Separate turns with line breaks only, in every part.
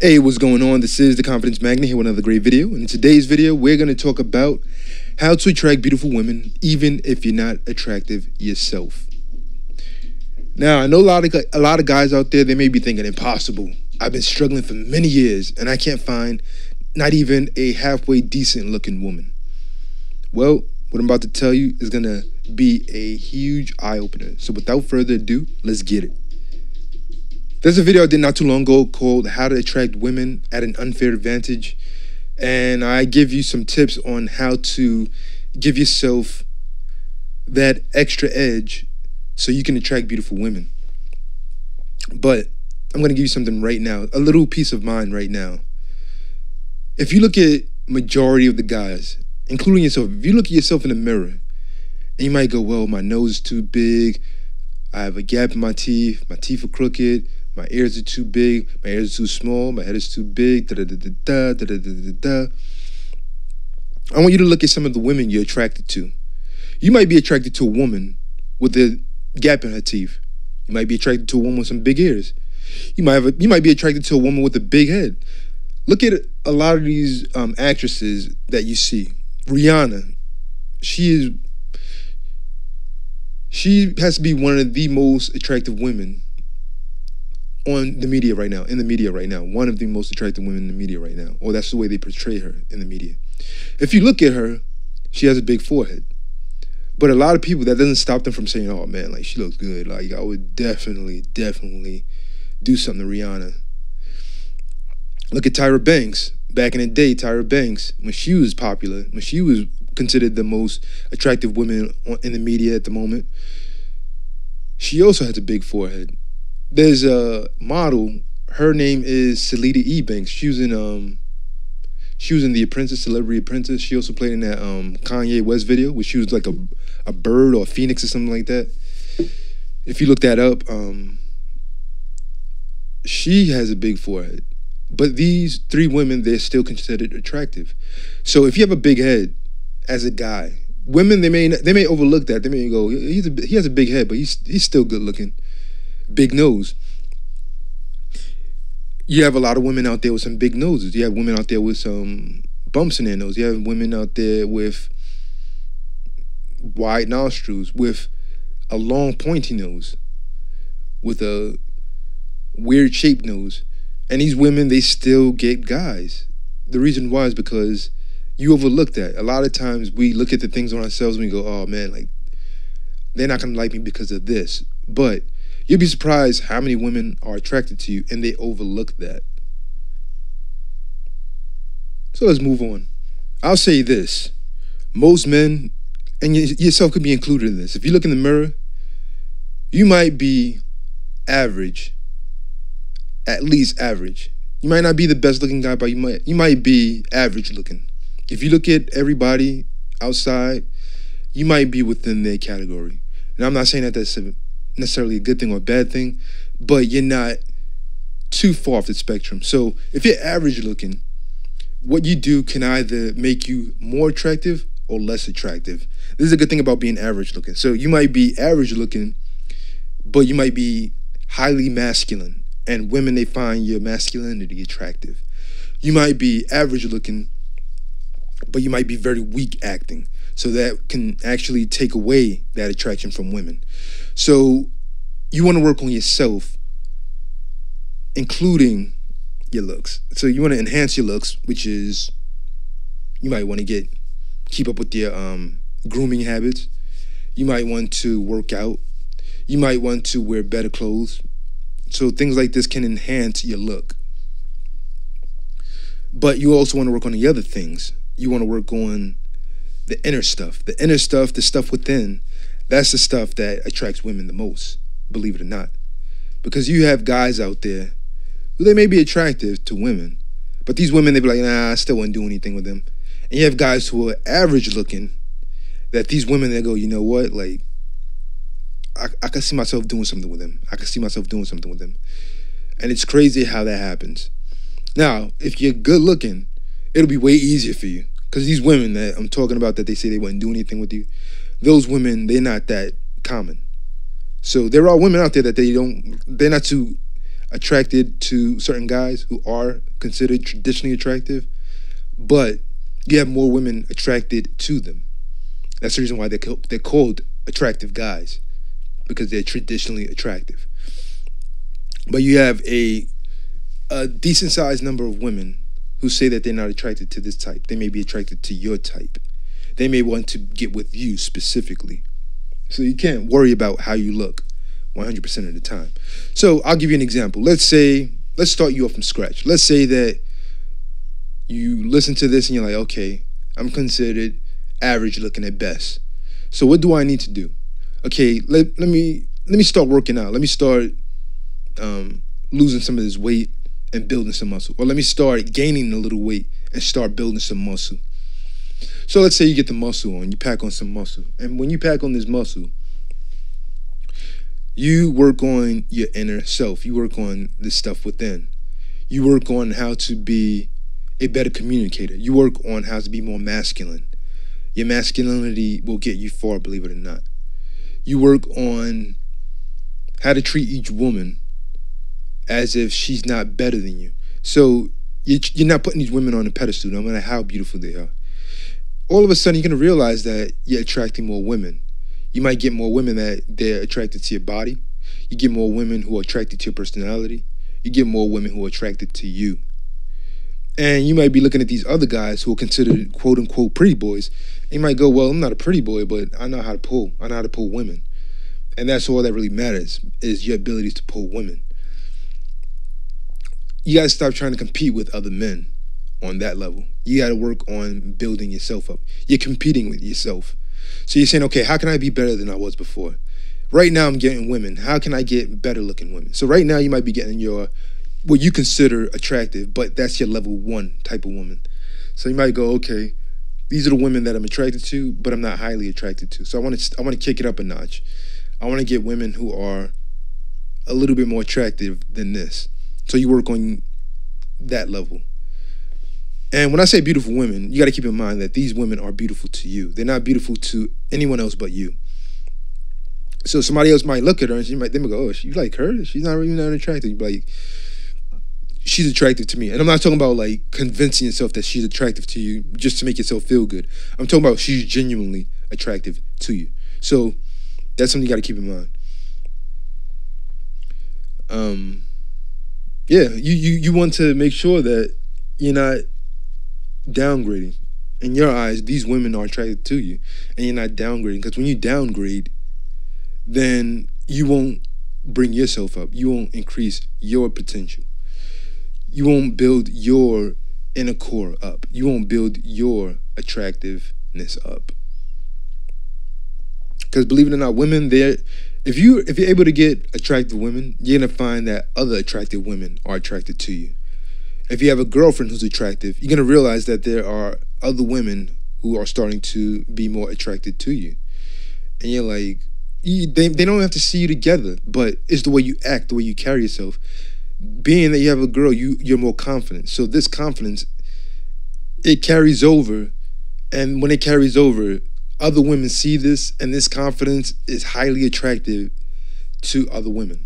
Hey, what's going on? This is the Confidence Magnet here with another great video. And in today's video, we're going to talk about how to attract beautiful women, even if you're not attractive yourself. Now, I know a lot of guys out there, they may be thinking, impossible. I've been struggling for many years, and I can't find not even a halfway decent looking woman. Well, what I'm about to tell you is going to be a huge eye-opener. So without further ado, let's get it. There's a video I did not too long ago called How to Attract Women at an Unfair Advantage. And I give you some tips on how to give yourself that extra edge so you can attract beautiful women. But I'm going to give you something right now, a little peace of mind right now. If you look at majority of the guys, including yourself, if you look at yourself in the mirror, and you might go, well, my nose is too big, I have a gap in my teeth are crooked, my ears are too big, my ears are too small, my head is too big, da-da-da-da-da. I want you to look at some of the women you're attracted to. You might be attracted to a woman with a gap in her teeth. You might be attracted to a woman with some big ears. You might be attracted to a woman with a big head. Look at a lot of these actresses that you see. Rihanna, she has to be one of the most attractive women on the media right now, one of the most attractive women in the media right now, or that's the way they portray her in the media. If you look at her, she has a big forehead. But a lot of people, that doesn't stop them from saying, oh man, like she looks good. Like I would definitely do something to Rihanna. Look at Tyra Banks. Back in the day, Tyra Banks, when she was popular, when she was considered the most attractive woman in the media at the moment, she also has a big forehead. There's a model, her name is Selena E. Banks. She was in The Apprentice, Celebrity Apprentice. She also played in that Kanye West video where she was like a bird or a phoenix or something like that. If you look that up, she has a big forehead. But these three women, they're still considered attractive. So if you have a big head as a guy, women, they may overlook that. They may go, he has a big head, but he's still good looking. Big nose. You have a lot of women out there with some big noses. You have women out there with some bumps in their nose. You have women out there with wide nostrils, with a long pointy nose, with a weird shaped nose. And these women, they still get guys. The reason why is because you overlook that. A lot of times we look at the things on ourselves and we go, oh man, like they're not gonna like me because of this. But you'll be surprised how many women are attracted to you and they overlook that. So let's move on. I'll say this. Most men, and yourself could be included in this, if you look in the mirror, you might be average, at least average. You might not be the best looking guy, but you might be average looking. If you look at everybody outside, you might be within their category. And I'm not saying that that's necessarily a good thing or a bad thing, but you're not too far off the spectrum. So if you're average looking, what you do can either make you more attractive or less attractive. This is a good thing about being average looking. So you might be average looking, but you might be highly masculine, and women, they find your masculinity attractive. You might be average looking, but you might be very weak acting. So that can actually take away that attraction from women. So you want to work on yourself, including your looks. So you want to enhance your looks, which is you might want to keep up with your grooming habits. You might want to work out. You might want to wear better clothes. So things like this can enhance your look. But you also want to work on the other things. You want to work on the inner stuff. The inner stuff, the stuff within, that's the stuff that attracts women the most, believe it or not. Because you have guys out there who they may be attractive to women, but these women, they be like, nah, I still wouldn't do anything with them. And you have guys who are average looking, that these women, they go, you know what, like, I can see myself doing something with them. I can see myself doing something with them. And it's crazy how that happens. Now, if you're good looking, it'll be way easier for you. Because these women that I'm talking about that they say they wouldn't do anything with you, those women, they're not that common. So there are women out there that they're not too attracted to certain guys who are considered traditionally attractive, but you have more women attracted to them. That's the reason why they're called attractive guys, because they're traditionally attractive. But you have a decent sized number of women who say that they're not attracted to this type. They may be attracted to your type. They may want to get with you specifically. So you can't worry about how you look 100% of the time. So I'll give you an example. Let's start you off from scratch. Let's say that you listen to this and you're like, okay, I'm considered average looking at best. So what do I need to do? Okay, let me start working out. Let me start losing some of this weight and building some muscle. Or let me start gaining a little weight and start building some muscle. So let's say you get the muscle on, you pack on some muscle. And when you pack on this muscle, you work on your inner self. You work on the stuff within. You work on how to be a better communicator. You work on how to be more masculine. Your masculinity will get you far, believe it or not. You work on how to treat each woman as if she's not better than you. So you're not putting these women on a pedestal, no matter how beautiful they are. All of a sudden, you're going to realize that you're attracting more women. You might get more women that they're attracted to your body. You get more women who are attracted to your personality. You get more women who are attracted to you. And you might be looking at these other guys who are considered quote-unquote pretty boys. And you might go, well, I'm not a pretty boy, but I know how to pull. I know how to pull women. And that's all that really matters, is your ability to pull women. You got to stop trying to compete with other men on that level. You got to work on building yourself up. You're competing with yourself. So you're saying, okay, how can I be better than I was before? Right now I'm getting women. How can I get better looking women? So right now you might be getting what you consider attractive, but that's your level 1 type of woman. So you might go, okay, these are the women that I'm attracted to, but I'm not highly attracted to. So I want to kick it up a notch. I want to get women who are a little bit more attractive than this. So you work on that level. And when I say beautiful women, you got to keep in mind that these women are beautiful to you. They're not beautiful to anyone else but you. So somebody else might look at her and they might go, oh, you like her? She's not really that attractive. You'd be like, she's attractive to me. And I'm not talking about like convincing yourself that she's attractive to you just to make yourself feel good. I'm talking about she's genuinely attractive to you. So that's something you got to keep in mind. Yeah, you want to make sure that you're not downgrading. In your eyes, these women are attracted to you, and you're not downgrading. Because when you downgrade, then you won't bring yourself up. You won't increase your potential. You won't build your inner core up. You won't build your attractiveness up. Because believe it or not, women, if you're able to get attractive women, you're gonna find that other attractive women are attracted to you. If you have a girlfriend who's attractive, you're gonna realize that there are other women who are starting to be more attracted to you. And you're like, they don't have to see you together, but it's the way you act, the way you carry yourself. Being that you have a girl, you're more confident. So this confidence, it carries over. And when it carries over, other women see this, and this confidence is highly attractive to other women.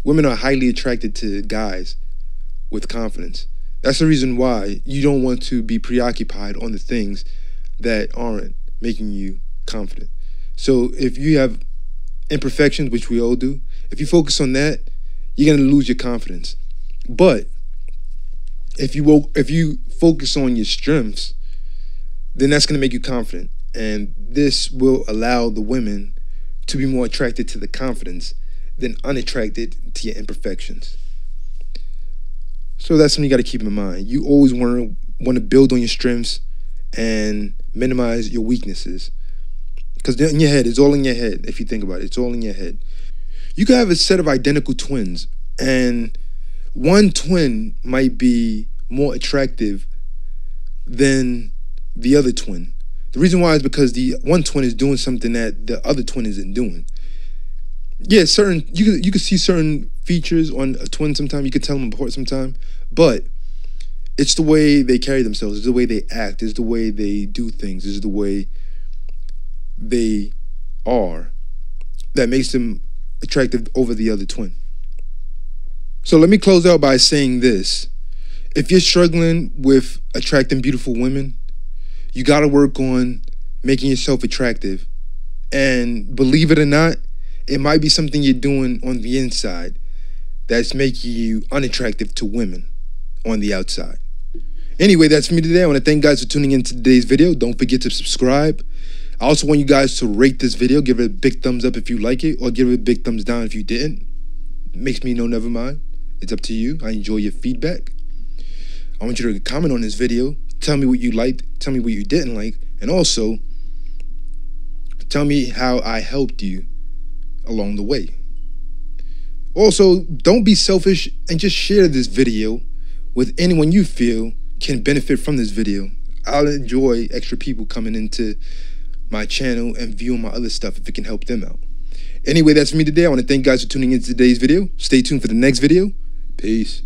Women are highly attracted to guys with confidence. That's the reason why you don't want to be preoccupied on the things that aren't making you confident. So if you have imperfections, which we all do, if you focus on that, you're going to lose your confidence. But if you focus on your strengths, then that's going to make you confident. And this will allow the women to be more attracted to the confidence than unattracted to your imperfections. So that's something you got to keep in mind. You always want to build on your strengths and minimize your weaknesses. Because in your head, it's all in your head. If you think about it, it's all in your head. You could have a set of identical twins, and one twin might be more attractive than the other twin. The reason why is because the one twin is doing something that the other twin isn't doing. Yeah, you could see certain features on a twin sometimes. You could tell them apart sometimes, but it's the way they carry themselves. It's the way they act. It's the way they do things. It's the way they are that makes them attractive over the other twin. So let me close out by saying this. If you're struggling with attracting beautiful women, you got to work on making yourself attractive. And believe it or not, it might be something you're doing on the inside that's making you unattractive to women on the outside. Anyway, that's me today. I want to thank you guys for tuning in to today's video. Don't forget to subscribe. I also want you guys to rate this video. Give it a big thumbs up if you like it, or give it a big thumbs down if you didn't. It makes me know, never mind. It's up to you. I enjoy your feedback. I want you to comment on this video. Tell me what you liked. Tell me what you didn't like. And also, tell me how I helped you along the way. Also, don't be selfish and just share this video with anyone you feel can benefit from this video. I'll enjoy extra people coming into my channel and viewing my other stuff if it can help them out. Anyway, that's me today. I want to thank you guys for tuning in to today's video. Stay tuned for the next video. Peace.